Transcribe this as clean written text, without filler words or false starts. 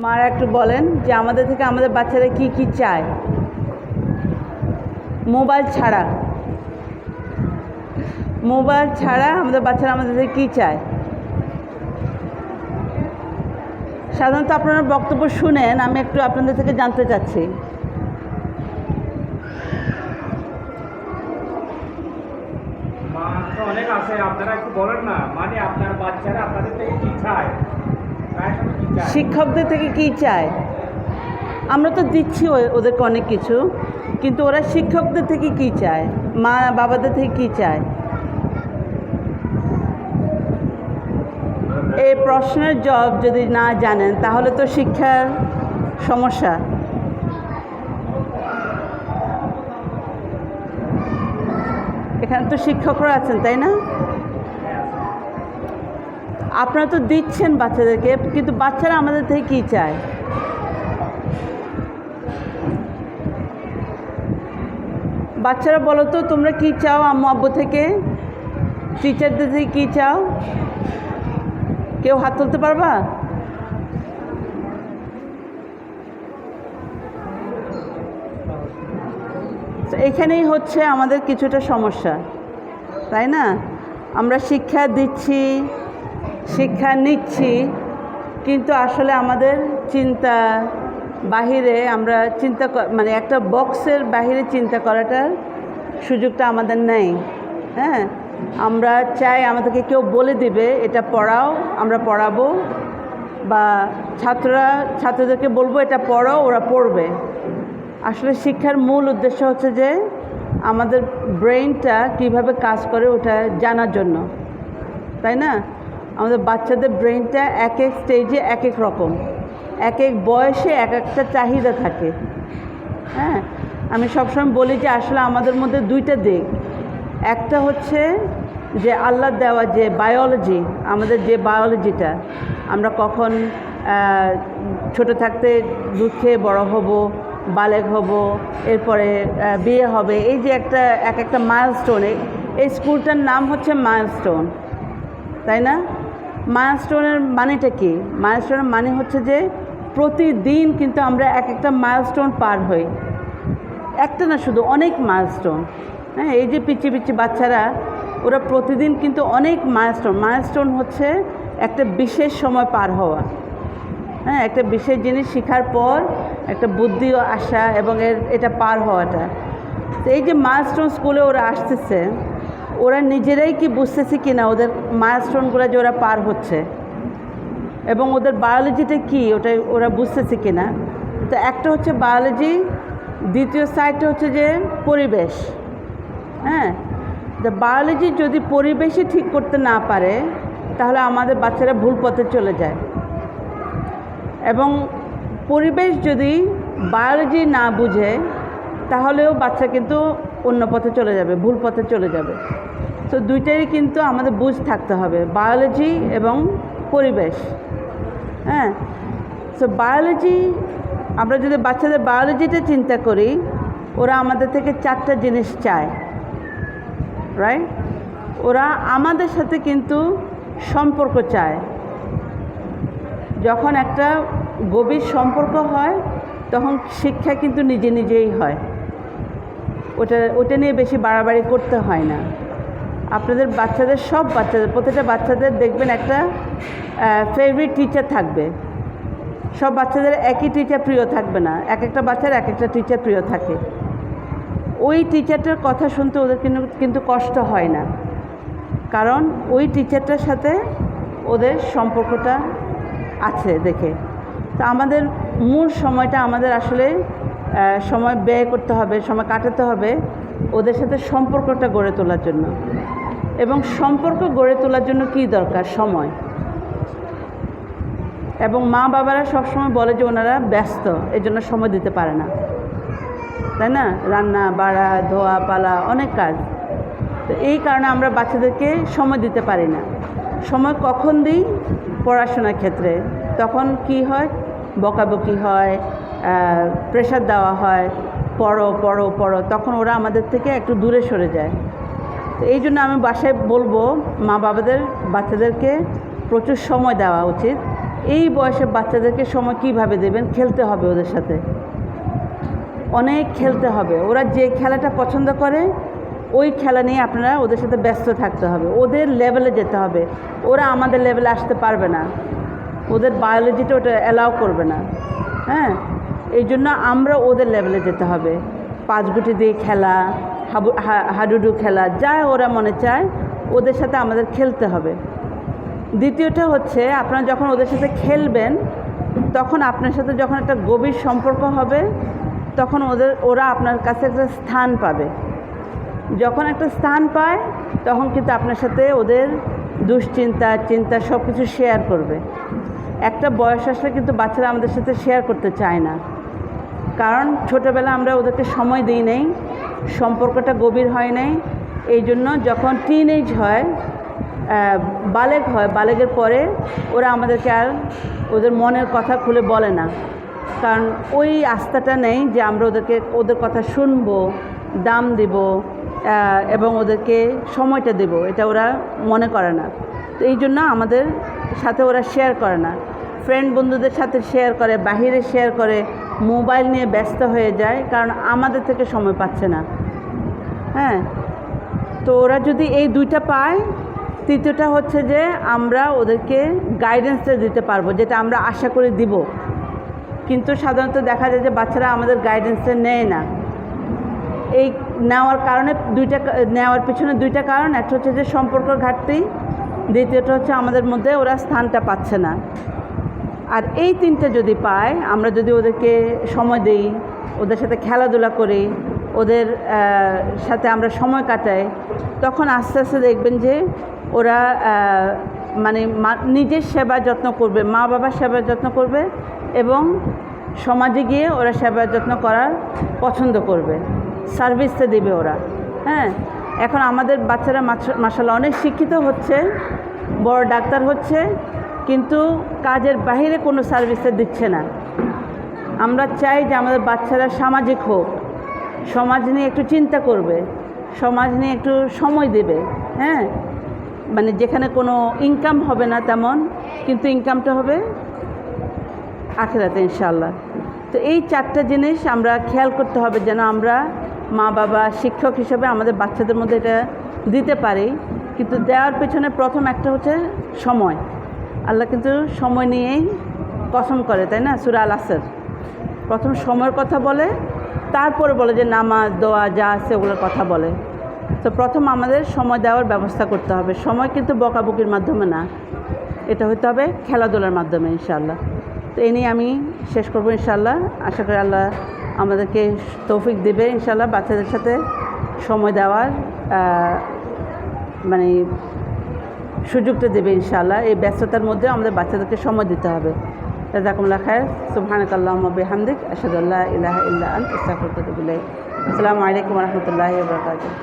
মারা একটু বলেন যে আমাদের থেকে আমাদের বাচ্চারা কি কি চায় মোবাইল ছাড়া আমাদের বাচ্চারা আমাদের থেকে কী চায়। সাধারণত আপনারা বক্তব্য শুনেন, আমি একটু আপনাদের থেকে জানতে চাচ্ছি। অনেক আছে, আপনারা একটু বলেন না, মানে আপনার বাচ্চারা আপনাদের থেকে কি চায়, শিক্ষকদের থেকে কি চায়। আমরা তো দিচ্ছি ওদেরকে অনেক কিছু, কিন্তু ওরা শিক্ষকদের থেকে কি চায়, মা বাবাদের থেকে কি চায়। এই প্রশ্নের জবাব যদি না জানেন তাহলে তো শিক্ষার সমস্যা। এখানে তো শিক্ষকরা আছেন, তাই না? আপনারা তো দিচ্ছেন বাচ্চাদেরকে, কিন্তু বাচ্চারা আমাদের থেকে কী চায়। বাচ্চারা বলো তো তোমরা কী চাও আম্মু আব্বু থেকে, টিচারদের থেকে কী চাও? কেউ হাত তুলতে পারবা? এখানেই হচ্ছে আমাদের কিছুটা সমস্যা, তাই না? আমরা শিক্ষা দিচ্ছি, শিক্ষা নিচ্ছি, কিন্তু আসলে আমাদের চিন্তা বাহিরে আমরা মানে একটা বক্সের বাহিরে চিন্তা করাটার সুযোগটা আমাদের নেই। হ্যাঁ, আমরা চাই আমাদেরকে কেউ বলে দিবে এটা পড়াও, আমরা পড়াবো, বা ছাত্রদেরকে বলবো এটা পড়ো, ওরা পড়বে। আসলে শিক্ষার মূল উদ্দেশ্য হচ্ছে যে আমাদের ব্রেইনটা কিভাবে কাজ করে ওটা জানার জন্য, তাই না? আমাদের বাচ্চাদের ব্রেইনটা এক এক স্টেজে এক এক রকম, এক এক বয়সে এক একটা চাহিদা থাকে। হ্যাঁ, আমি সবসময় বলি যে আসলে আমাদের মধ্যে দুইটা দিক। একটা হচ্ছে যে আল্লাহ দেওয়া যে বায়োলজি, আমাদের যে বায়োলজিটা, আমরা কখন ছোট থাকতে দুধ খেয়ে বড় হব, বালেগ হব, এরপরে বিয়ে হবে, এই যে এক একটা মাইলস্টোন। এই স্কুলটার নাম হচ্ছে মাইলস্টোন, তাই না? মাইলস্টোনের মানেটা কি? মাইলস্টোনের মানে হচ্ছে যে প্রতিদিন কিন্তু আমরা এক একটা মাইলস্টোন পার হই, একটা না শুধু অনেক মাইলস্টোন। হ্যাঁ, এই যে পিচ্ছি পিচ্ছি বাচ্চারা, ওরা প্রতিদিন কিন্তু অনেক মাইলস্টোন হচ্ছে একটা বিশেষ সময় পার হওয়া। হ্যাঁ, একটা বিশেষ জিনিস শেখার পর একটা বুদ্ধিও আসা এবং এটা পার হওয়াটা। তো এই যে মাইলস্টোন স্কুলে ওরা আসতেছে, ওরা নিজেরাই কি বুঝতেছে কি না ওদের মাইলস্টোনগুলো যে ওরা পার হচ্ছে, এবং ওদের বায়োলজিটা কি ওরা বুঝতেছে কি না। তো একটা হচ্ছে বায়োলজি, দ্বিতীয় সাইডটা হচ্ছে যে পরিবেশ। হ্যাঁ, বায়োলজি যদি পরিবেশই ঠিক করতে না পারে তাহলে আমাদের বাচ্চারা ভুল পথে চলে যায়, এবং পরিবেশ যদি বায়োলজি না বুঝে তাহলেও বাচ্চা কিন্তু অন্য পথে চলে যাবে, ভুল পথে চলে যাবে। তো দুইটারই কিন্তু আমাদের বুঝ থাকতে হবে, বায়োলজি এবং পরিবেশ। হ্যাঁ, তো বায়োলজি, আমরা যদি বাচ্চাদের বায়োলজিটা চিন্তা করি, ওরা আমাদের থেকে 4টা জিনিস চায়, রাইট? ওরা আমাদের সাথে কিন্তু সম্পর্ক চায়। যখন একটা গভীর সম্পর্ক হয় তখন শিক্ষা কিন্তু নিজে নিজেই হয়, ওটা নিয়ে বেশি বাড়াবাড়ি করতে হয় না। আপনাদের প্রতিটা বাচ্চাদের দেখবেন একটা ফেভারিট টিচার থাকবে। সব বাচ্চাদের একই টিচার প্রিয় থাকবে না, এক একটা বাচ্চার এক একটা টিচার প্রিয় থাকে। ওই টিচারটার কথা শুনতে ওদের কিন্তু কষ্ট হয় না, কারণ ওই টিচারটার সাথে ওদের সম্পর্কটা আছে দেখে। তো আমাদের মূল সময়টা আমাদের আসলে সময় ব্যয় করতে হবে, সময় কাটাতে হবে ওদের সাথে সম্পর্কটা গড়ে তোলার জন্য। এবং সম্পর্ক গড়ে তোলার জন্য কী দরকার? সময়। এবং মা বাবারা সবসময় বলে যে ওনারা ব্যস্ত, এই জন্য সময় দিতে পারে না, তাই না? রান্না বাড়া, ধোয়া পালা, অনেক কাজ। তো এই কারণে আমরা বাচ্চাদেরকে সময় দিতে পারি না। সময় কখন দিই? পড়াশোনার ক্ষেত্রে। তখন কি হয়? বকাবকি হয়, প্রেশার দেওয়া হয়, পড়ো পড়ো পড়ো, তখন ওরা আমাদের থেকে একটু দূরে সরে যায়। তো এই জন্য আমি বাসায় বলবো মা বাবাদের বাচ্চাদেরকে প্রচুর সময় দেওয়া উচিত, এই বয়সে বাচ্চাদেরকে সময় কিভাবে দেবেন? খেলতে হবে ওদের সাথে, অনেক খেলতে হবে। ওরা যে খেলাটা পছন্দ করে ওই খেলা নিয়ে আপনারা ওদের সাথে ব্যস্ত থাকতে হবে, ওদের লেভেলে যেতে হবে। ওরা আমাদের লেভেলে আসতে পারবে না, ওদের বায়োলজিটা ওটা অ্যালাউ করবে না। হ্যাঁ, এই জন্য আমরা ওদের লেভেলে যেতে হবে। 5 গুটি দিয়ে খেলা, হাডুডু খেলা, যা ওরা মনে চায় ওদের সাথে আমাদের খেলতে হবে। দ্বিতীয়টা হচ্ছে, আপনারা যখন ওদের সাথে খেলবেন তখন আপনার সাথে যখন একটা গভীর সম্পর্ক হবে তখন ওরা আপনার কাছে একটা স্থান পাবে। যখন একটা স্থান পায় তখন কিন্তু আপনার সাথে ওদের দুশ্চিন্তা, চিন্তা সব কিছু শেয়ার করবে। একটা বয়স আসলে কিন্তু বাচ্চারা আমাদের সাথে শেয়ার করতে চায় না, কারণ ছোটোবেলা আমরা ওদেরকে সময় দিই নাই, সম্পর্কটা গভীর হয় নাই। এই জন্য যখন টিনেজ হয়, বালেগ হয়, বালেগের পরে ওরা আমাদেরকে আর ওদের মনের কথা খুলে বলে না, কারণ ওই আস্থাটা নেই যে আমরা ওদের কথা শুনবো, দাম দেব এবং ওদেরকে সময়টা দেব, এটা ওরা মনে করে না। তো এই জন্য আমাদের সাথে ওরা শেয়ার করে না, ফ্রেন্ড বন্ধুদের সাথে শেয়ার করে, বাহিরে শেয়ার করে, মোবাইল নিয়ে ব্যস্ত হয়ে যায়, কারণ আমাদের থেকে সময় পাচ্ছে না। হ্যাঁ, তো ওরা যদি এই দুইটা পায়, তৃতীয়টা হচ্ছে যে আমরা ওদেরকে গাইডেন্সটা দিতে পারবো, যেটা আমরা আশা করে দিব। কিন্তু সাধারণত দেখা যায় যে বাচ্চারা আমাদের গাইডেন্সটা নেয় না। এই নেওয়ার কারণে নেওয়ার পিছনে দুইটা কারণ। একটা হচ্ছে যে সম্পর্কর ঘাটতি, দ্বিতীয়টা হচ্ছে আমাদের মধ্যে ওরা স্থানটা পাচ্ছে না। আর এই তিনটে যদি পায়, আমরা যদি ওদেরকে সময় দেই, ওদের সাথে খেলাধুলা করি, ওদের সাথে আমরা সময় কাটাই, তখন আস্তে আস্তে দেখবেন যে ওরা মানে নিজের সেবা যত্ন করবে, মা বাবার সেবা যত্ন করবে এবং সমাজে গিয়ে ওরা সেবা যত্ন করার পছন্দ করবে, সার্ভিসটা দেবে ওরা। হ্যাঁ, এখন আমাদের বাচ্চারা মাশাআল্লাহ অনেক শিক্ষিত হচ্ছে, বড় ডাক্তার হচ্ছে, কিন্তু কাজের বাইরে কোনো সার্ভিসটা দিচ্ছে না। আমরা চাই যে আমাদের বাচ্চারা সামাজিক হোক, সমাজ নিয়ে একটু চিন্তা করবে, সমাজ নিয়ে একটু সময় দেবে। হ্যাঁ, মানে যেখানে কোনো ইনকাম হবে না তেমন, কিন্তু ইনকামটা হবে আখিরাতে ইনশাআল্লাহ। তো এই 4টা জিনিস আমরা খেয়াল করতে হবে, যেন আমরা মা বাবা শিক্ষক হিসেবে আমাদের বাচ্চাদের মধ্যে এটা দিতে পারি। কিন্তু দেওয়ার পেছনে প্রথম একটা হচ্ছে সময়। আল্লাহ কিন্তু সময় নিয়েই কসম করে, তাই না? সূরা আল আসর প্রথম সময়ের কথা বলে, তারপরে বলে যে নামাজ, দোয়া যা আছে ওগুলোর কথা বলে। তো প্রথম আমাদের সময় দেওয়ার ব্যবস্থা করতে হবে। সময় কিন্তু বকাবকির মাধ্যমে না, এটা হতে হবে খেলাধুলার মাধ্যমে ইনশাআল্লাহ। তো এই নিয়ে আমি শেষ করবো ইনশাআল্লাহ। আশা করি আল্লাহ আমাদেরকে তৌফিক দেবে ইনশাআল্লাহ বাচ্চাদের সাথে সময় দেওয়ার মানে সুযোগটা দেবে ইনশাআল্লাহ। এই ব্যস্ততার মধ্যে আমাদের বাচ্চাদেরকে সময় দিতে হবে। জাযাকুমুল্লাহ খায়র। সুবহানাকাল্লাহুম্মা ওয়া বিহামদিক, আশহাদু আল্লা ইলাহা ইল্লা আনতা, আস্তাগফিরুকা ওয়া আতুবু ইলাইক। আসসালামু আলাইকুম ওয়া রাহমাতুল্লাহি ওয়া বারাকাতুহু।